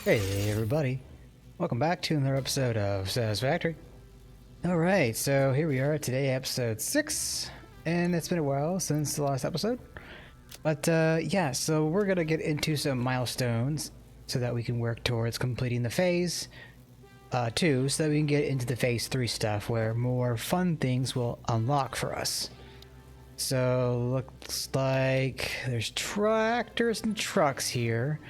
Hey everybody, welcome back to another episode of Satisfactory. Alright, so here we are today, episode 6, and it's been a while since the last episode. But yeah, so we're gonna get into some milestones so that we can work towards completing the phase 2, so that we can get into the phase 3 stuff where more fun things will unlock for us. So looks like there's tractors and trucks here.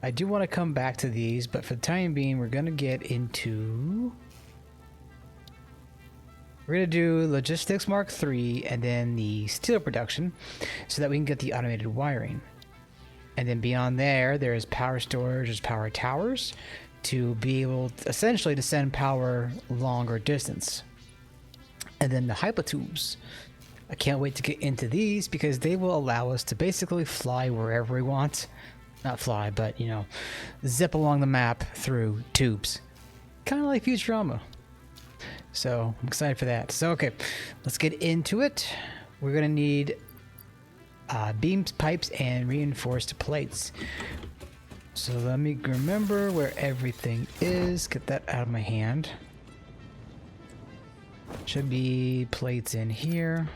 I do want to come back to these, but for the time being, we're going to get into... We're going to do Logistics Mark III and then the steel production so that we can get the automated wiring. And then beyond there, there's power storage, there's power towers to be able to, essentially to send power longer distance. And then the hypotubes. I can't wait to get into these because they will allow us to basically fly wherever we want. Not fly, but, you know, zip along the map through tubes. Kind of like Futurama. So, I'm excited for that. So, okay, let's get into it. We're going to need beams, pipes, and reinforced plates. So, let me remember where everything is. Get that out of my hand. Should be plates in here.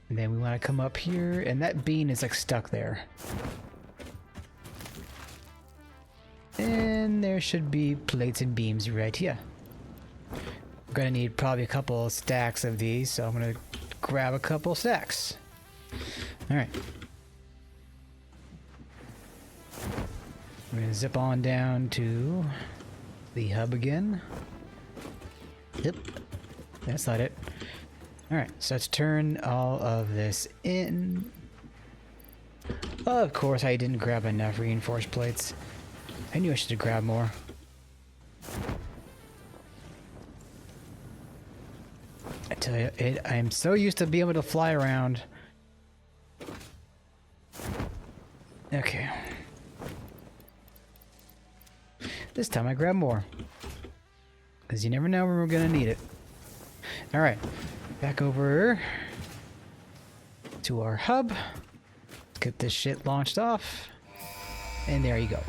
And then we want to come up here, and that beam is like stuck there. And there should be plates and beams right here. We're gonna need probably a couple stacks of these, so I'm gonna grab a couple stacks. Alright. We're gonna zip on down to the hub again. Yep. That's not it. Alright, so let's turn all of this in. Of course, I didn't grab enough reinforced plates. I knew I should have grabbed more. I tell you, I am so used to being able to fly around. Okay. This time I grab more. Because you never know when we're going to need it. Alright. Back over to our hub. Let's get this shit launched off. And there you go.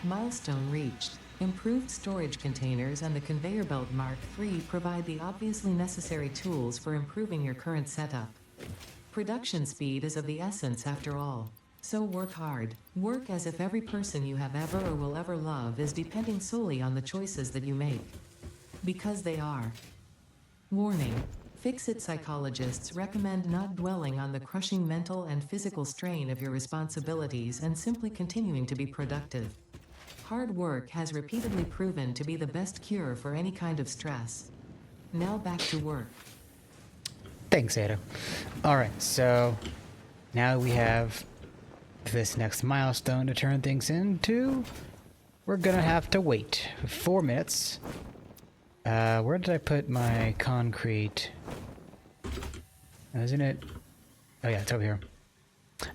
Milestone reached. Improved storage containers and the conveyor belt Mark III provide the obviously necessary tools for improving your current setup. Production speed is of the essence after all. So work hard. Work as if every person you have ever or will ever love is depending solely on the choices that you make. Because they are. Warning. Fix-it psychologists recommend not dwelling on the crushing mental and physical strain of your responsibilities and simply continuing to be productive. Hard work has repeatedly proven to be the best cure for any kind of stress. Now back to work. Thanks, Ada. Alright, so now we have this next milestone to turn things into. We're gonna have to wait for 4 minutes. Where did I put my concrete? Isn't it? Oh yeah, it's over here.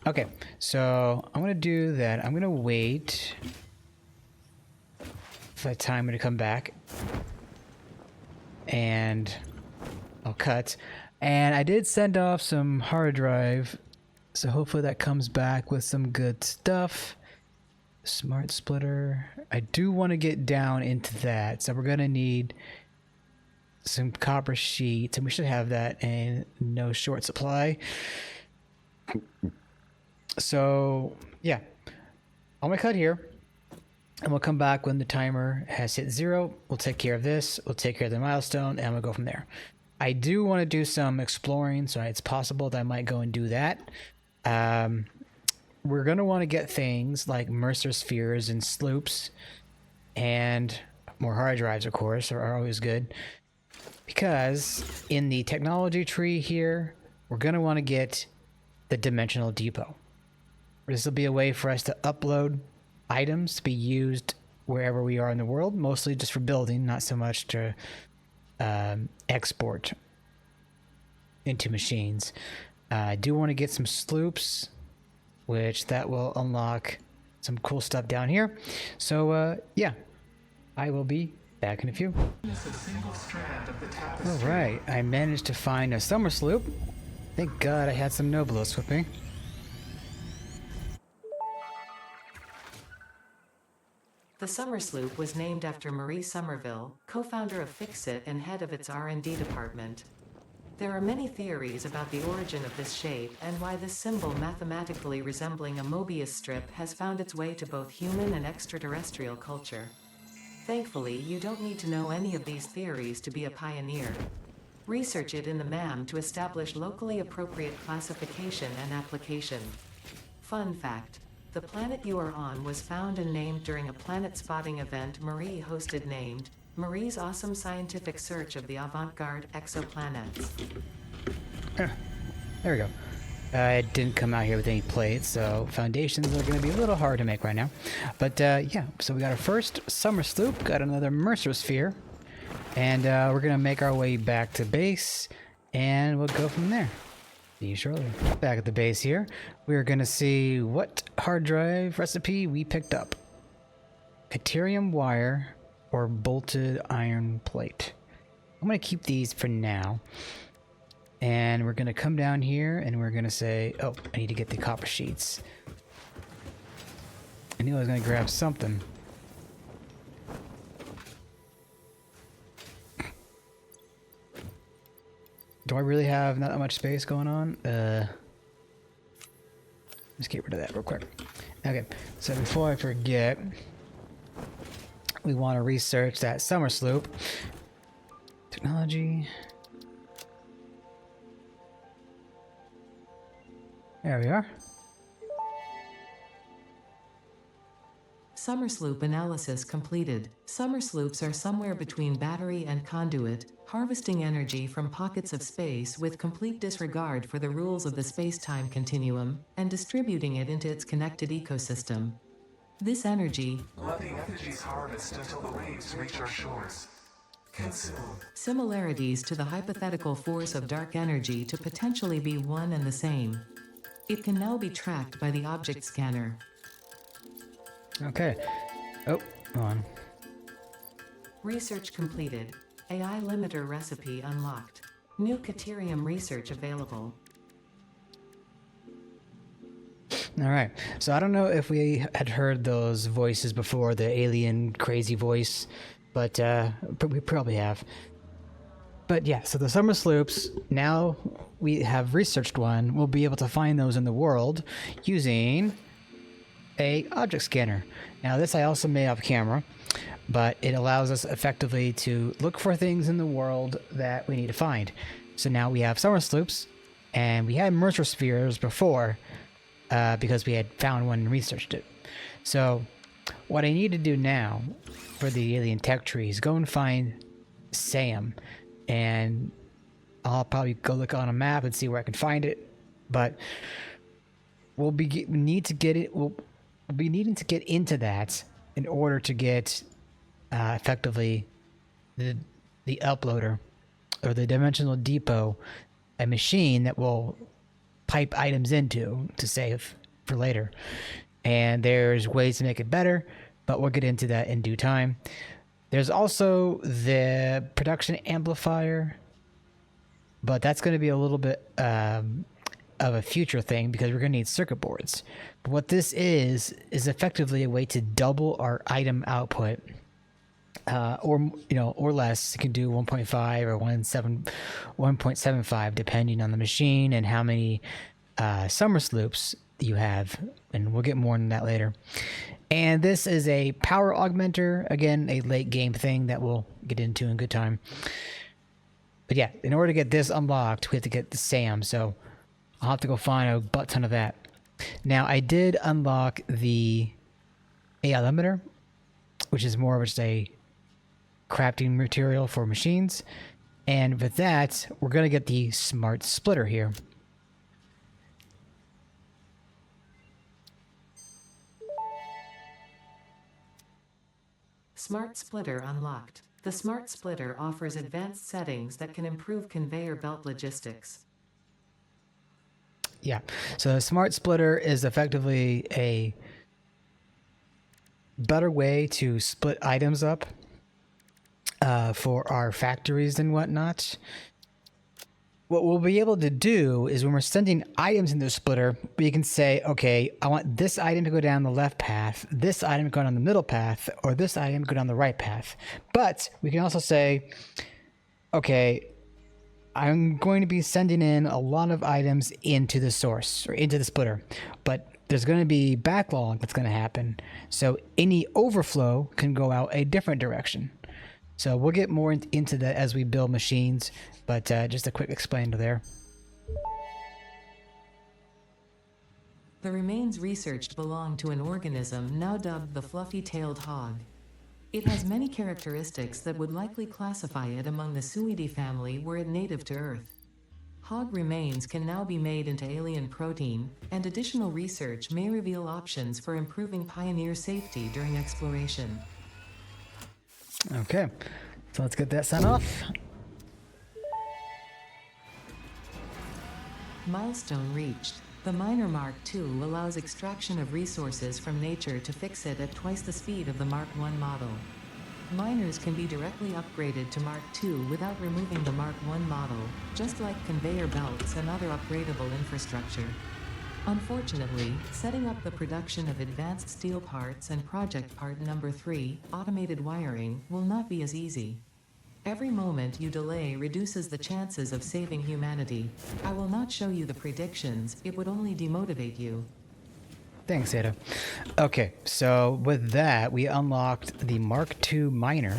Okay, so I'm gonna do that. I'm gonna wait for the timer to come back. And I'll cut. And I did send off some hard drive, so hopefully that comes back with some good stuff. Smart splitter. I do want to get down into that, so we're gonna need some copper sheets, and we should have that in no short supply. So yeah, I'm gonna cut here, and we'll come back when the timer has hit 0. We'll take care of this, we'll take care of the milestone, and we'll go from there. I do want to do some exploring, so it's possible that I might go and do that. We're gonna want to get things like Mercer spheres and sloops, and more hard drives, of course, are always good. Because in the technology tree here, we're going to want to get the dimensional depot. This will be a way for us to upload items to be used wherever we are in the world, mostly just for building, not so much to export into machines. I do want to get some sloops, which that will unlock some cool stuff down here. So yeah, I will be back in a few. Alright, I managed to find a summer sloop. Thank God I had some Nobilis with me. The Summer Sloop was named after Marie Somerville, co-founder of Fixit and head of its R&D department. There are many theories about the origin of this shape and why this symbol mathematically resembling a Mobius strip has found its way to both human and extraterrestrial culture. Thankfully, you don't need to know any of these theories to be a pioneer. Research it in the MAM to establish locally appropriate classification and application. Fun fact: the planet you are on was found and named during a planet spotting event Marie hosted named Marie's Awesome Scientific Search of the Avant-Garde Exoplanets. There we go. I didn't come out here with any plates, so foundations are going to be a little hard to make right now. But yeah, so we got our first Summer Sloop, got another Mercer Sphere, and we're going to make our way back to base, and we'll go from there. See you shortly. Back at the base here, we're going to see what hard drive recipe we picked up. Deuterium wire or bolted iron plate. I'm going to keep these for now. And we're going to come down here and we're going to say, oh, I need to get the copper sheets. I knew I was going to grab something. Do I really have not that much space going on? Let's get rid of that real quick. Okay, so before I forget, we want to research that Summer Sloop. Technology. There we are. Summer Sloop analysis completed. Summer Sloops are somewhere between battery and conduit, harvesting energy from pockets of space with complete disregard for the rules of the space-time continuum, and distributing it into its connected ecosystem. This energy, let the energies harvest until the waves reach our shores. similarities to the hypothetical force of dark energy to potentially be one and the same. It can now be tracked by the object scanner. Okay. Oh, hold on. Research completed. AI limiter recipe unlocked. New Deuterium research available. All right. So I don't know if we had heard those voices before, the alien crazy voice, but we probably have. But yeah, so the Summer Sloops, now we have researched one, we'll be able to find those in the world using a object scanner. Now this I also made off camera, but it allows us effectively to look for things in the world that we need to find. So now we have Summer Sloops, and we had Mercer Spheres before, because we had found one and researched it. So what I need to do now for the alien tech tree is go and find Sam, and I'll probably go look on a map and see where I can find it. But we'll be needing to get into that in order to get effectively the uploader or the dimensional depot, a machine that will pipe items into to save for later. And there's ways to make it better, but we'll get into that in due time. There's also the production amplifier, but that's going to be a little bit of a future thing because we're going to need circuit boards. But what this is effectively a way to double our item output, or less. You can do 1.5 or 1.75 depending on the machine and how many Summer Sloops you have, and we'll get more into that later. And this is a power augmenter, again, a late game thing that we'll get into in good time. But yeah, in order to get this unlocked, we have to get the SAM, so I'll have to go find a butt ton of that. Now, I did unlock the AI limiter, which is more of just a crafting material for machines. And with that, we're going to get the smart splitter here. Smart Splitter unlocked. The Smart Splitter offers advanced settings that can improve conveyor belt logistics. Yeah, so the smart splitter is effectively a better way to split items up for our factories and whatnot. what we'll be able to do is when we're sending items in the splitter, we can say, okay, I want this item to go down the left path, this item to go down the middle path, or this item to go down the right path. But we can also say, okay, I'm going to be sending in a lot of items into the source or into the splitter, but there's going to be backlog that's going to happen. So any overflow can go out a different direction. So we'll get more into that as we build machines, but just a quick explainer there. The remains researched belong to an organism now dubbed the fluffy-tailed hog. It has many characteristics that would likely classify it among the Suidae family were it native to Earth. Hog remains can now be made into alien protein, and additional research may reveal options for improving Pioneer safety during exploration. Okay, so let's get that sent off. Milestone reached. The Miner Mark II allows extraction of resources from nature to fix it at twice the speed of the Mark I model. Miners can be directly upgraded to Mark II without removing the Mark I model, just like conveyor belts and other upgradable infrastructure. Unfortunately, setting up the production of advanced steel parts and project part number 3, automated wiring, will not be as easy. Every moment you delay reduces the chances of saving humanity. I will not show you the predictions, it would only demotivate you. Thanks, Ada. Okay, so with that, we unlocked the Mark II miner,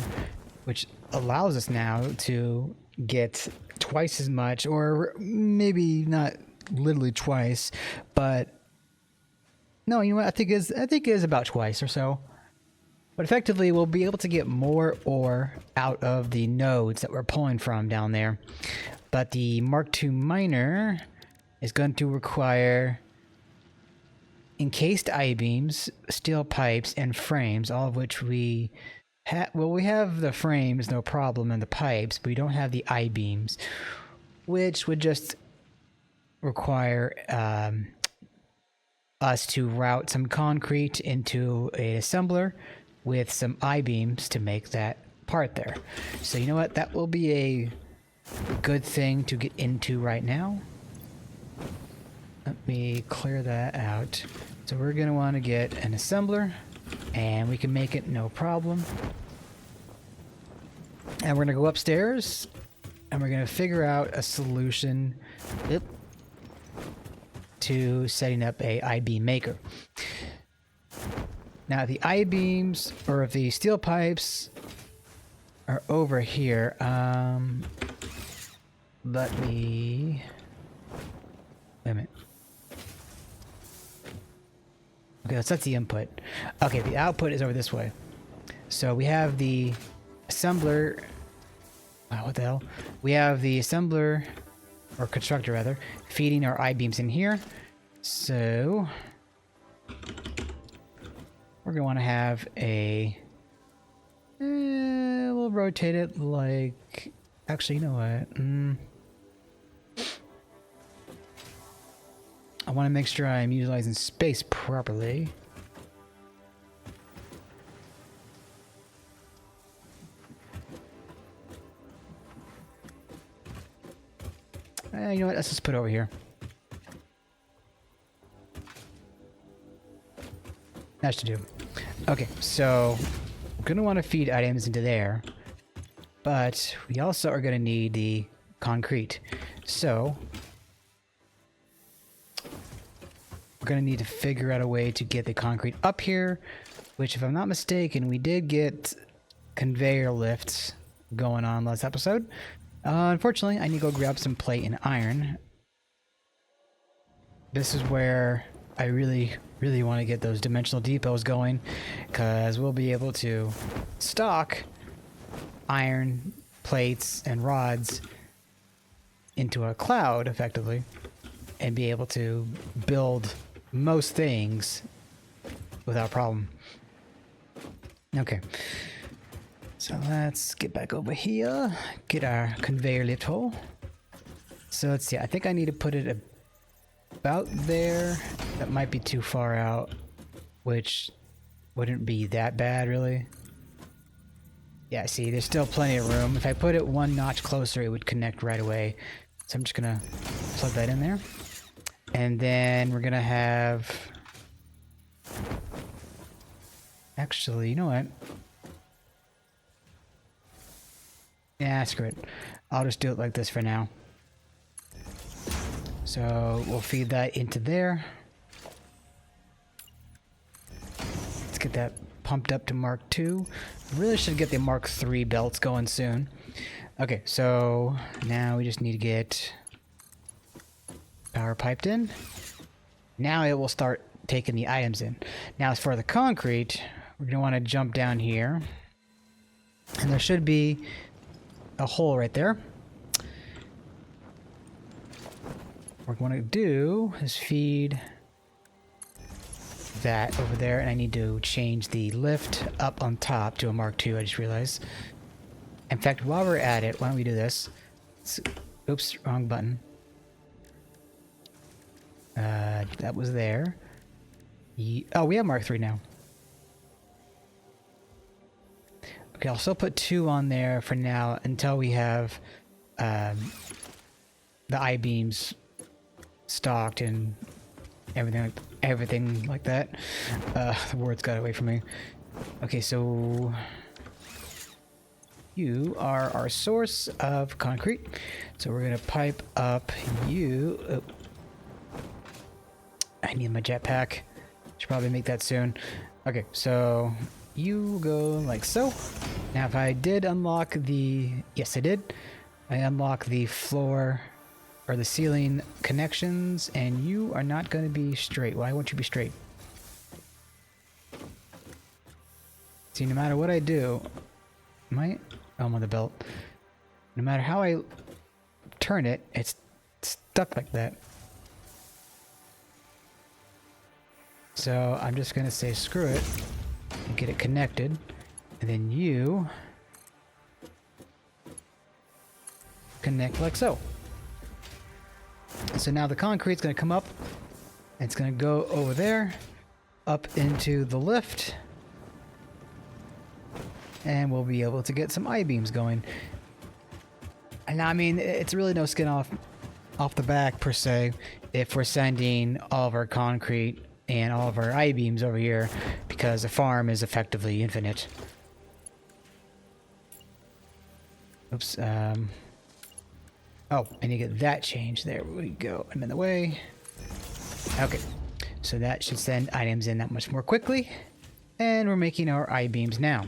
which allows us now to get twice as much, or maybe not literally twice, but no, you know what? I think it is about twice or so. But effectively, we'll be able to get more ore out of the nodes that we're pulling from down there. But the Mark II miner is going to require encased I-beams, steel pipes, and frames, all of which we have. Well, we have the frames, no problem, and the pipes, but we don't have the I-beams, which would just require us to route some concrete into an assembler with some I-beams to make that part there. So you know what? That will be a good thing to get into right now. Let me clear that out. So we're going to want to get an assembler, and we can make it no problem. And we're going to go upstairs, and we're going to figure out a solution to setting up a I-beam maker. Now, the I-beams, or if the steel pipes are over here, let me... Wait a minute. Okay, let's set the input. Okay, the output is over this way. So we have the assembler... what the hell? We have the assembler, or constructor rather, feeding our I-beams in here. So... we're going to want to have a... we'll rotate it like... Actually, you know what? I want to make sure I'm utilizing space properly. You know what? Let's just put it over here. That should do. Okay, so we're going to want to feed items into there, but we also are going to need the concrete. So we're going to need to figure out a way to get the concrete up here, which, if I'm not mistaken, we did get conveyor lifts going on last episode. Unfortunately, I need to go grab some plate and iron. This is where I really want to get those dimensional depots going, because we'll be able to stock iron, plates, and rods into a cloud, effectively, and be able to build most things without problem. Okay. So let's get back over here, get our conveyor lift hole. So let's see, I think I need to put it about there. That might be too far out, which wouldn't be that bad, really. Yeah, see, there's still plenty of room. If I put it one notch closer, it would connect right away. So I'm just gonna plug that in there. And then we're gonna have... Actually, you know what? Yeah, screw it. I'll just do it like this for now. So we'll feed that into there. Let's get that pumped up to Mark II. Really should get the Mark III belts going soon. Okay, so now we just need to get power piped in. Now it will start taking the items in. Now as for the concrete, we're going to want to jump down here. And there should be a hole right there. What we're going to do is feed that over there, and I need to change the lift up on top to a Mark II, I just realized. In fact, while we're at it, why don't we do this? Oops, wrong button. That was there. Oh, we have Mark III now. Okay, I'll still put 2 on there for now until we have the I-beams stocked and everything like that. The words got away from me. Okay, so you are our source of concrete. So we're gonna pipe up you. Oh. I need my jetpack. Should probably make that soon. Okay, so you go like so. Now if I did unlock the... Yes, I did. I unlock the floor or the ceiling connections, and you are not going to be straight. Why won't you be straight? See, no matter what I do... Oh, I'm on the belt. No matter how I turn it, it's stuck like that. So I'm just going to say screw it and get it connected. And then you connect like so. So now the concrete's going to come up. And it's going to go over there, up into the lift. And we'll be able to get some I-beams going. And I mean, it's really no skin off the back per se if we're sending all of our concrete and all of our I-beams over here, because the farm is effectively infinite. Oops. Oh, I need to get that changed. There we go. I'm in the way. Okay. So that should send items in that much more quickly. And we're making our I-beams now.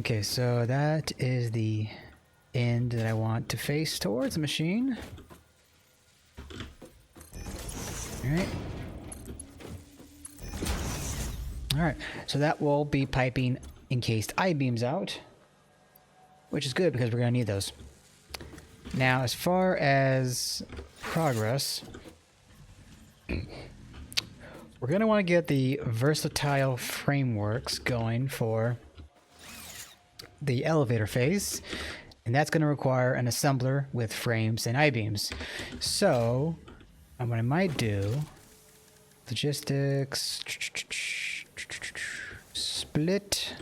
Okay, so that is the end that I want to face towards the machine. Alright. Alright, so that will be piping encased I-beams out, which is good because we're going to need those. Now, as far as progress, we're going to want to get the versatile frameworks going for the elevator phase, and that's going to require an assembler with frames and I-beams. So, what I might do, logistics, split,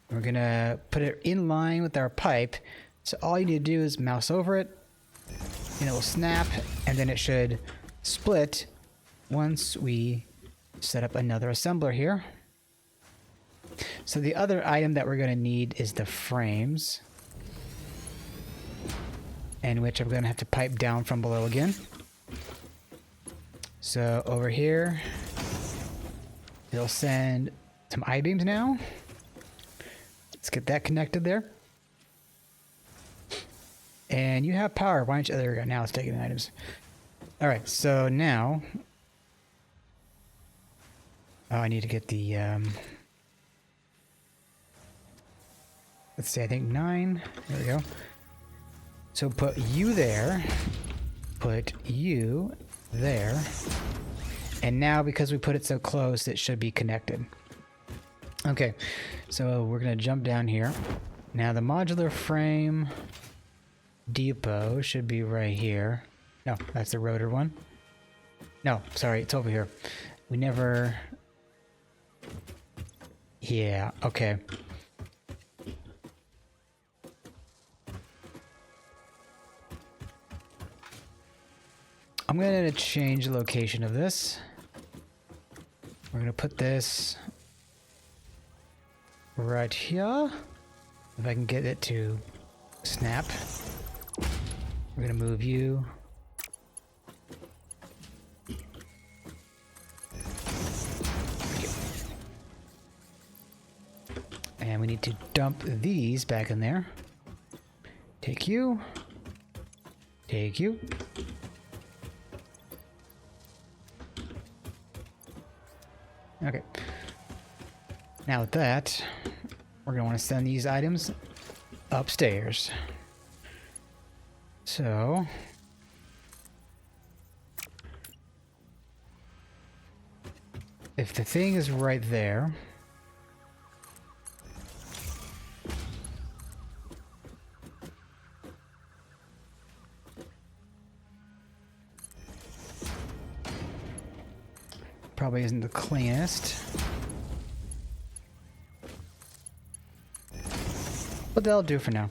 we're going to put it in line with our pipe. So all you need to do is mouse over it, and it will snap, and then it should split once we set up another assembler here. So the other item that we're going to need is the frames, and which I'm going to have to pipe down from below again. So over here, it'll send some I-beams now. Let's get that connected there. And you have power. Why don't you... There we go. Now it's taking the items. Alright, so now... Oh, I need to get the... Let's see, I think 9. There we go. So put you there. Put you there. And now, because we put it so close, it should be connected. Okay, so we're going to jump down here. Now, the modular frame depot should be right here. No, that's the rotor one. No, sorry, it's over here. We never... Yeah, okay. I'm going to change the location of this. We're going to put this right here. If I can get it to snap. We're going to move you. And we need to dump these back in there. Take you. Take you. Okay. Now with that, we're going to want to send these items upstairs. So... if the thing is right there... probably isn't the cleanest. But that'll do for now.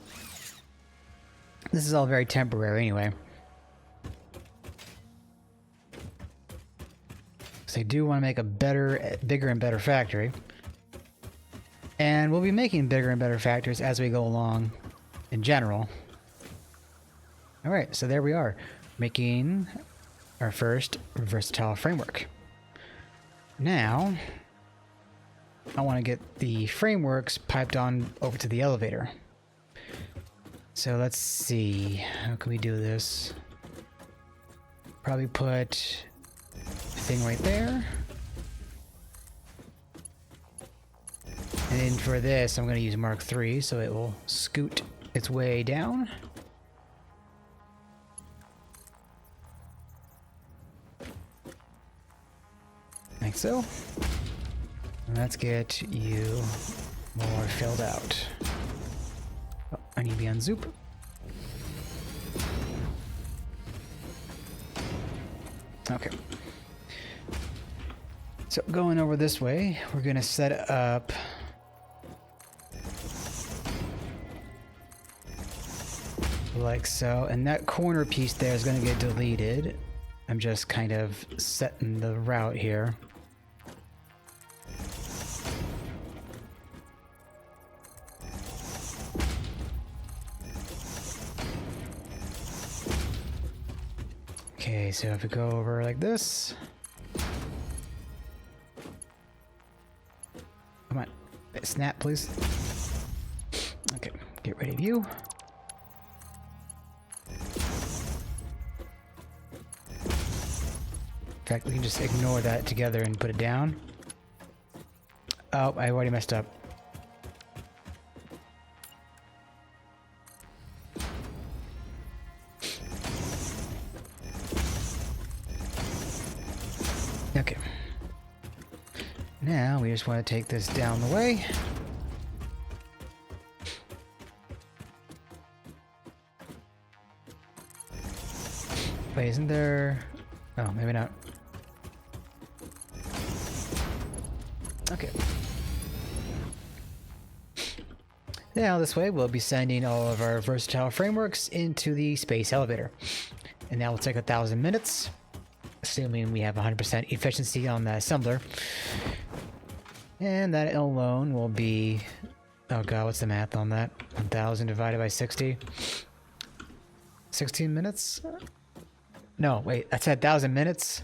This is all very temporary anyway. So I do want to make a better, bigger and better factory. And we'll be making bigger and better factories as we go along in general. Alright, so there we are. Making our first versatile framework. Now, I want to get the frameworks piped on over to the elevator. So let's see, how can we do this? Probably put the thing right there. And then for this, I'm going to use Mark III, so it will scoot its way down. Like so. And let's get you more filled out. Oh, I need to be on Zoop. Okay. So going over this way, we're gonna set up like so, and that corner piece there is gonna get deleted. I'm just kind of setting the route here. Okay, so if we go over like this. Come on, snap please. Okay, get rid of you. In fact, we can just ignore that together and put it down. Oh, I already messed up. Okay. Now we just want to take this down the way. Wait, isn't there... oh, maybe not. Okay. Now this way we'll be sending all of our versatile frameworks into the space elevator. And that will take 1,000 minutes. Assuming we have 100% efficiency on the assembler. And that alone will be... oh god, what's the math on that? 1,000 divided by 60? 16 minutes? No, wait, that's 1,000 minutes?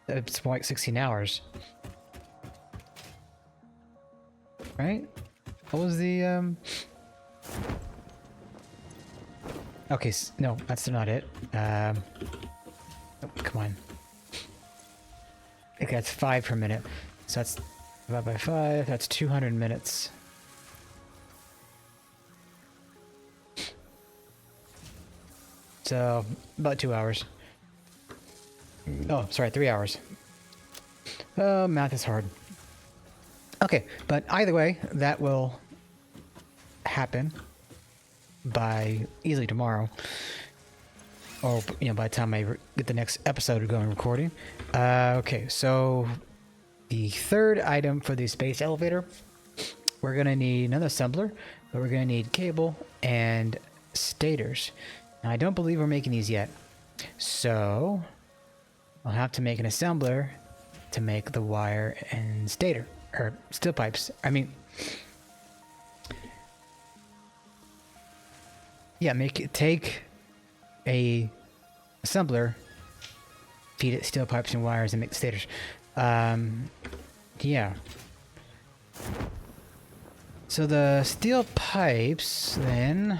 It's more like 16 hours. Right? What was the, okay, no, that's not it. Oh, come on. Okay, that's 5 per minute. So that's divided by 5, that's 200 minutes. So, about 2 hours. Oh, sorry, 3 hours. Math is hard. Okay, but either way, that will happen by easily tomorrow. Or, you know, by the time I get the next episode going recording. Okay, so the third item for the space elevator, we're going to need another assembler, but we're going to need cable and stators. Now, I don't believe we're making these yet. So I'll have to make an assembler to make the wire and stator, or steel pipes. I mean, yeah, take a assembler, feed it steel pipes and wires, and make the stators. Yeah. So the steel pipes then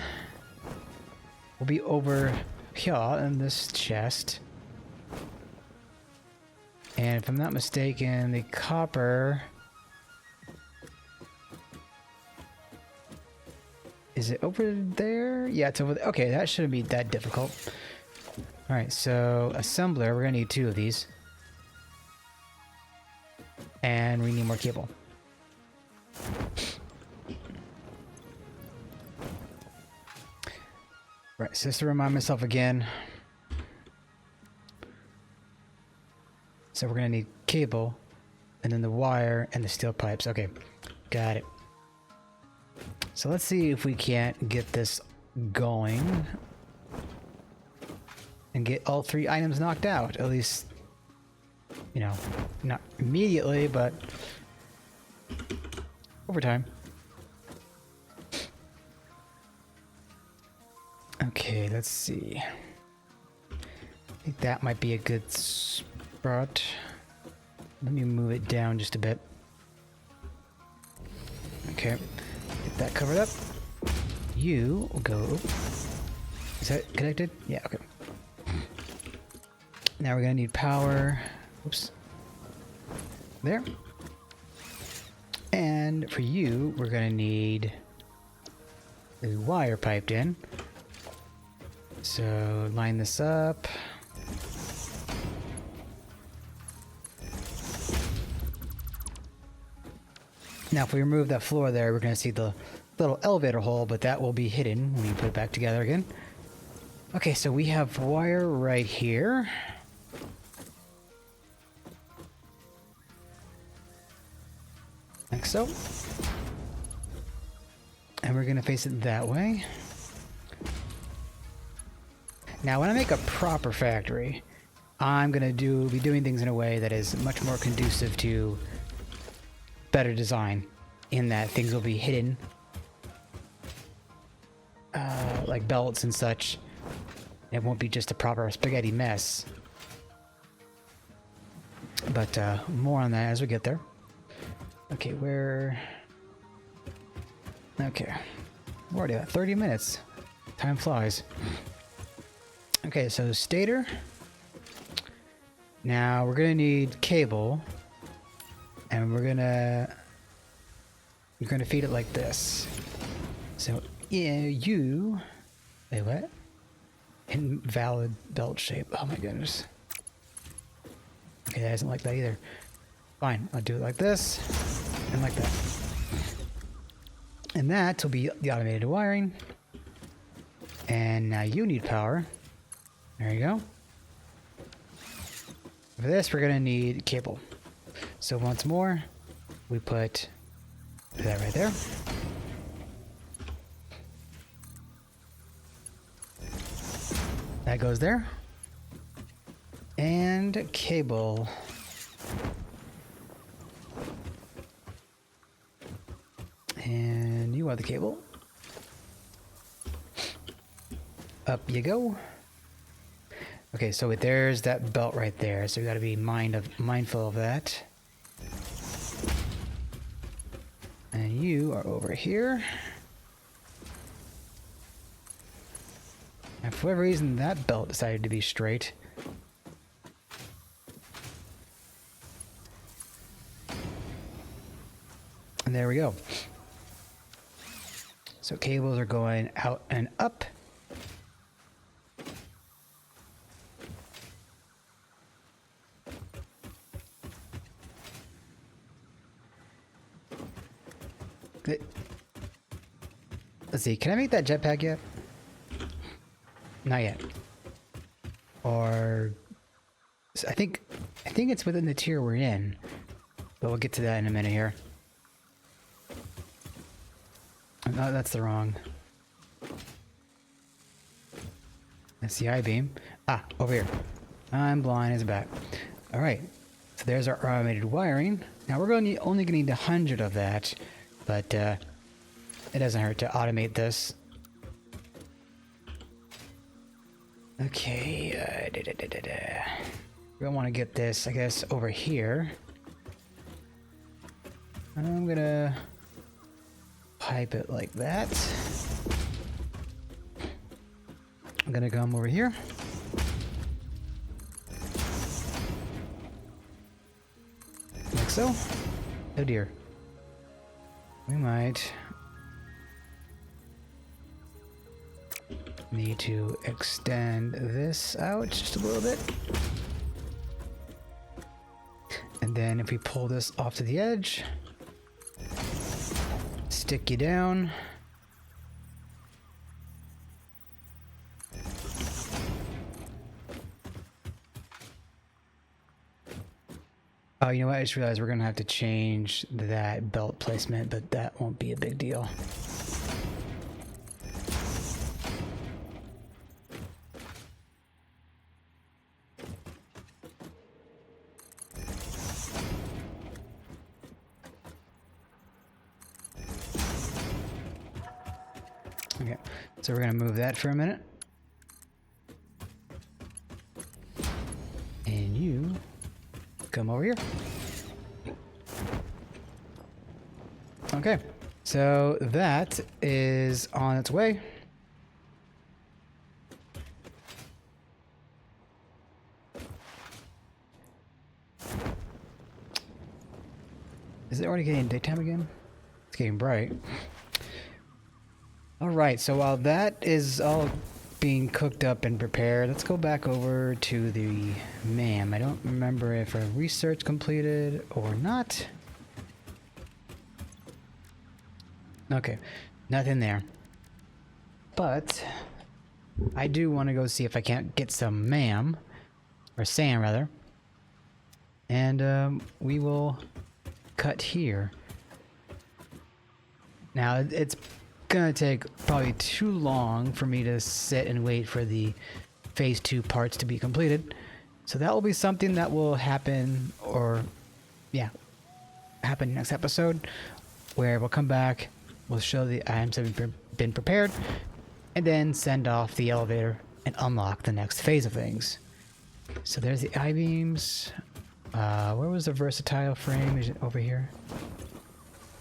will be over here in this chest. And if I'm not mistaken, the copper... Is it over there? Yeah, it's over there. Okay, that shouldn't be that difficult. Alright, so assembler, we're gonna need 2 of these. And we need more cable. Right, so just to remind myself again. So we're gonna need cable, and then the wire and the steel pipes. Okay, got it. So let's see if we can't get this going and get all 3 items knocked out. At least, you know, not immediately, but over time. Okay, let's see. I think that might be a good spot. Let me move it down just a bit. Okay, get that covered up. You will go. Is that connected? Yeah, okay. Now we're gonna need power. Oops. There. And for you, we're gonna need the wire piped in. So line this up. Now if we remove that floor there, we're going to see the little elevator hole, but that will be hidden when you put it back together again. Okay, so we have wire right here. Like so. And we're going to face it that way. Now, when I make a proper factory, I'm gonna be doing things in a way that is much more conducive to better design, in that things will be hidden, like belts and such. It won't be just a proper spaghetti mess. But more on that as we get there. Okay, okay, we're already at 30 minutes. Time flies. Okay, so stator. Now we're gonna need cable, and we're gonna feed it like this. So yeah, wait, what? Invalid belt shape. Oh my goodness. Okay, that isn't like that either. Fine, I'll do it like this and like that. And that will be the automated wiring. And now you need power. There you go. For this, we're gonna need cable. So once more, we put that right there. That goes there. And cable. And you are the cable. Up you go. Okay, so there's that belt right there, so we gotta be mindful of that. And you are over here. And for whatever reason, that belt decided to be straight. And there we go. So cables are going out and up. Let's see, can I make that jetpack yet? Not yet. Or I think it's within the tier we're in, but we'll get to that in a minute here. No, that's the wrong. That's the I-beam. Ah, over here. I'm blind as a bat. Alright, so there's our automated wiring. Now we're only going to need 100 of that, but it doesn't hurt to automate this. Okay, we're going to want to get this, I guess, over here. I'm going to pipe it like that. I'm going to come over here. Like so. Oh dear. We might need to extend this out just a little bit. And then if we pull this off to the edge, stick you down. Oh, you know what? I just realized we're going to have to change that belt placement, but that won't be a big deal. Okay, so we're going to move that for a minute. And you come over here. Okay, so that is on its way. Is it already getting daytime again? It's getting bright. Alright, so while that is all being cooked up and prepared, let's go back over to the MAM. I don't remember if a research completed or not. Okay, nothing there. But I do want to go see if I can't get some MAM, or SAM rather. And we will cut here. Now it's gonna take probably too long for me to sit and wait for the phase 2 parts to be completed, so that will be something that will happen, or yeah, happen next episode, where we'll come back, we'll show the items that have been prepared, and then send off the elevator and unlock the next phase of things. So there's the I-beams. Where was the versatile frame? Is it over here?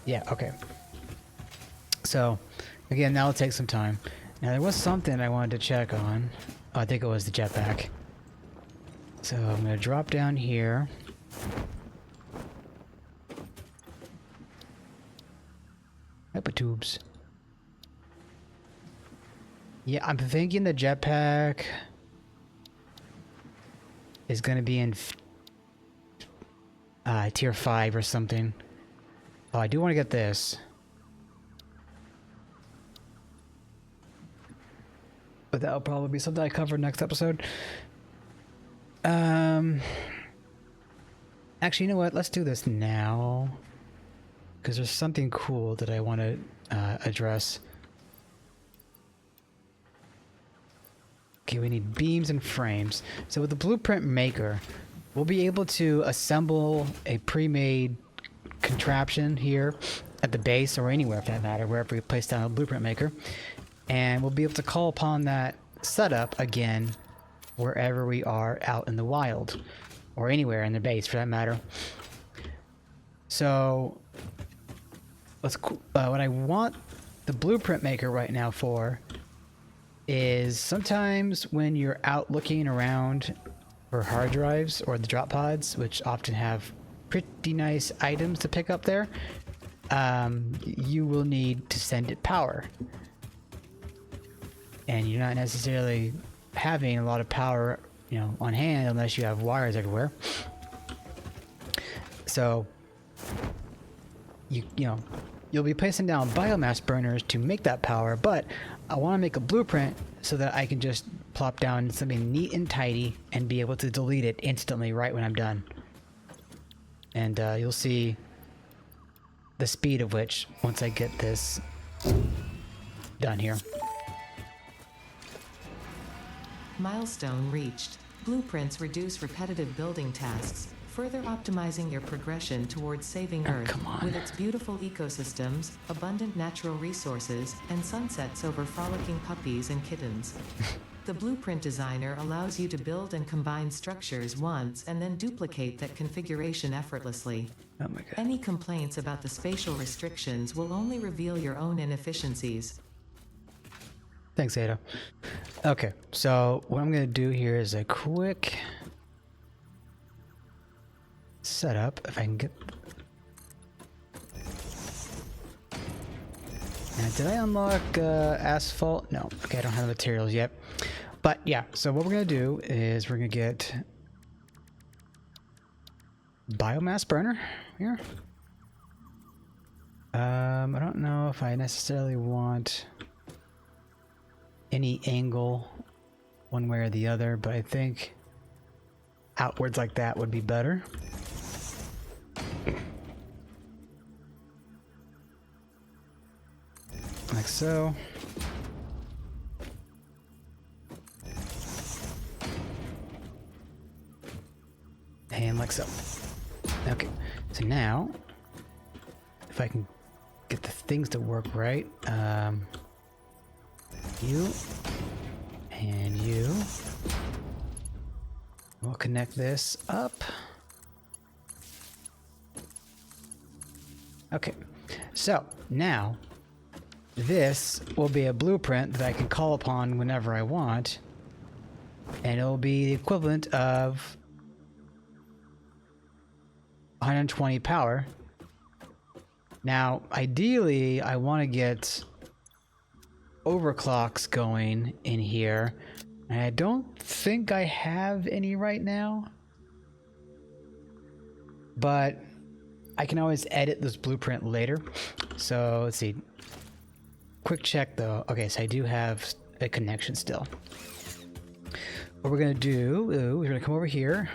Yeah, okay. So, again, that'll take some time. Now, there was something I wanted to check on. Oh, I think it was the jetpack. So, I'm going to drop down here. Hypertubes. Yeah, I'm thinking the jetpack is going to be in tier 5 or something. Oh, I do want to get this. But that'll probably be something I cover next episode. Actually, you know what? Let's do this now. Because there's something cool that I want to address. Okay, we need beams and frames. So with the blueprint maker, we'll be able to assemble a pre-made contraption here at the base, or anywhere for that matter, wherever we place down a blueprint maker. And we'll be able to call upon that setup again wherever we are out in the wild, or anywhere in the base for that matter. So what I want the blueprint maker right now for is sometimes when you're out looking around for hard drives or the drop pods, which often have pretty nice items to pick up there, you will need to send it power. And you're not necessarily having a lot of power, you know, on hand unless you have wires everywhere. So you'll be placing down biomass burners to make that power, but I want to make a blueprint so that I can just plop down something neat and tidy and be able to delete it instantly right when I'm done. And you'll see the speed of which once I get this done here. Milestone reached. Blueprints reduce repetitive building tasks, further optimizing your progression towards saving Earth. come on. With its beautiful ecosystems, abundant natural resources, and sunsets over frolicking puppies and kittens. The blueprint designer allows you to build and combine structures once and then duplicate that configuration effortlessly. Oh my god. Any complaints about the spatial restrictions will only reveal your own inefficiencies. Thanks, Ada. Okay, so what I'm gonna do here is a quick setup, if I can get. Now, did I unlock asphalt? No. Okay, I don't have the materials yet. But yeah, so what we're gonna do is we're gonna get biomass burner here. I don't know if I necessarily want any angle one way or the other, but I think outwards like that would be better. Like so. And like so. Okay, so now, if I can get the things to work right, you and you. We'll connect this up. Okay, so now this will be a blueprint that I can call upon whenever I want, and it'll be the equivalent of 120 power. Now, ideally, I want to get overclocks going in here, and I don't think I have any right now, but I can always edit this blueprint later. So let's see, quick check though. Okay, so I do have a connection still. What we're gonna do, we're gonna come over here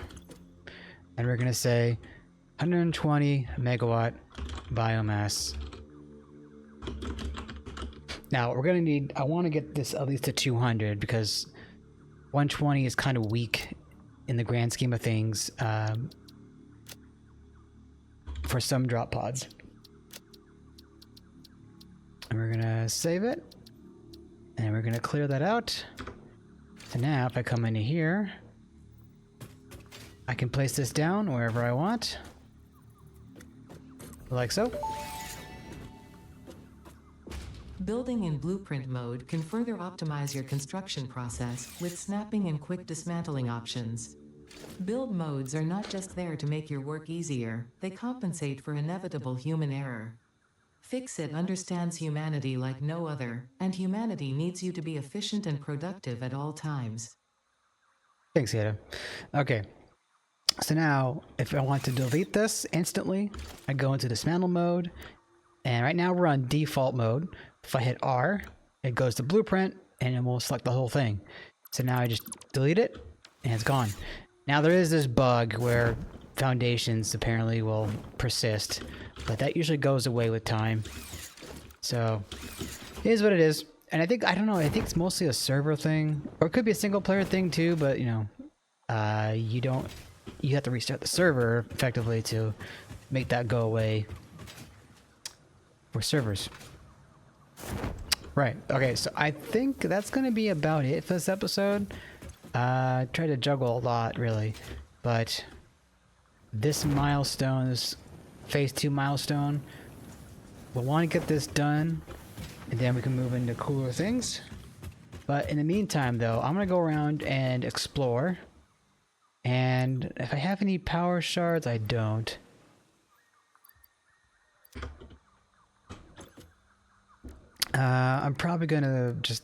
and we're gonna say 120 megawatt biomass. Now we're gonna need, I want to get this at least to 200 because 120 is kind of weak in the grand scheme of things for some drop pods. And we're gonna save it and we're gonna clear that out. So now if I come into here, I can place this down wherever I want, like so. Building in blueprint mode can further optimize your construction process with snapping and quick dismantling options. Build modes are not just there to make your work easier, they compensate for inevitable human error. Fix-It understands humanity like no other, and humanity needs you to be efficient and productive at all times. Thanks, Ada. Okay, so now if I want to delete this instantly, I go into dismantle mode, and right now we're on default mode. If I hit R, it goes to blueprint, and it will select the whole thing. So now I just delete it, and it's gone. Now there is this bug where foundations apparently will persist, but that usually goes away with time. So it is what it is. And I think, I don't know, I think it's mostly a server thing, or it could be a single player thing too, but you know, you have to restart the server effectively to make that go away for servers. Right, okay, so I think that's gonna be about it for this episode. Try to juggle a lot really, but this milestone, this phase 2 milestone, we'll want to get this done and then we can move into cooler things. But in the meantime though, I'm gonna go around and explore, and if I have any power shards, I don't. I'm probably gonna just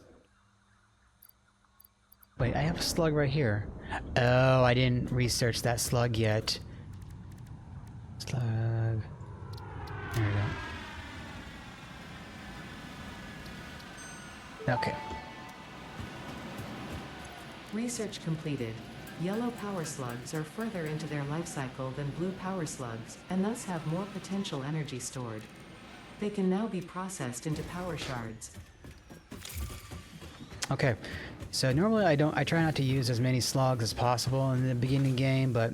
wait. I have a slug right here. Oh, I didn't research that slug yet. Slug. There we go. Okay. Research completed. Yellow power slugs are further into their life cycle than blue power slugs, and thus have more potential energy stored. They can now be processed into power shards. Okay. So normally I try not to use as many slugs as possible in the beginning game, but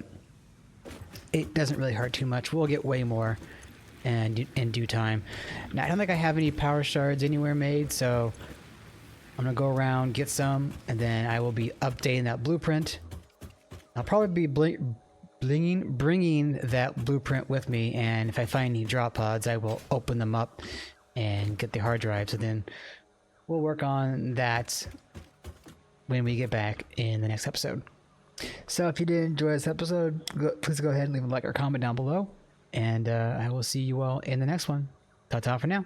it doesn't really hurt too much. We'll get way more and in due time. Now I don't think I have any power shards anywhere made, so I'm gonna go around, get some, and then I will be updating that blueprint. I'll probably be bringing that blueprint with me, and if I find any drop pods, I will open them up and get the hard drives, and then we'll work on that when we get back in the next episode. So if you did enjoy this episode, please go ahead and leave a like or comment down below, and I will see you all in the next one. Ta-ta for now.